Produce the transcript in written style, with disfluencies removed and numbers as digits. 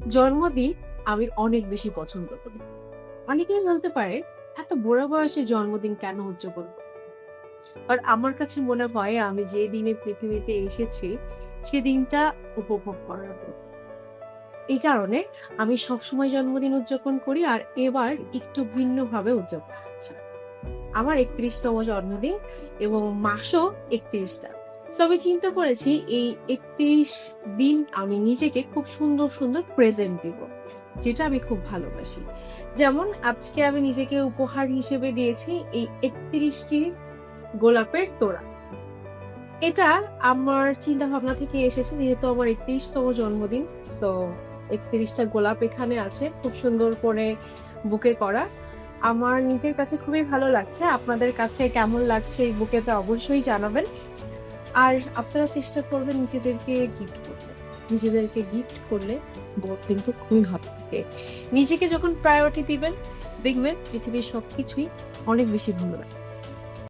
জন্মদিন আমি অনেক বেশি পছন্দ করি। অনেকেই বলতে পারে, এত বুড়া বয়সে জন্মদিন কেন উদযাপন করব? আর আমার কাছে মনে হয় আমি যে দিনে পৃথিবীতে এসেছি, সে দিনটা উপভোগ করার মতো। এই কারণে আমি সবসময় জন্মদিন উদযাপন করি আর এবার একটু ভিন্নভাবে উদযাপন করছি। আমার ৩১তম জন্মদিন এবং মাসও ৩১ টা। সো আমি চিন্তা করেছি এই ৩১ দিন আমি নিজেকে খুব সুন্দর, সুন্দর প্রেজেন্ট দিব। যেটা আমি খুব ভালোবাসি। যেমন আজকে আমি নিজেকে উপহার হিসেবে দিয়েছি এই ৩১ টি গোলাপের তোড়া। এটা আমার চিন্তাভাবনা থেকে এসেছে যেহেতু আমার ৩১তম জন্মদিন। সো ৩১ টা গোলাপ এখানে আছে খুব সুন্দর করে বুকে করা। আমার নিজের কাছে খুবই ভালো লাগছে। আপনাদের কাছে কেমন লাগছে এই বুকেতে অবশ্যই জানাবেন। আর আপনারা চেষ্টা করবেন নিজেদেরকে গিফট করতে। নিজেদেরকে গিফট করলে বোধ কিন্তু খুবই ভালো থাকে। নিজেকে যখন প্রায়োরিটি দিবেন, দেখবেন পৃথিবীর সবকিছুই অনেক বেশি ভালো লাগবে।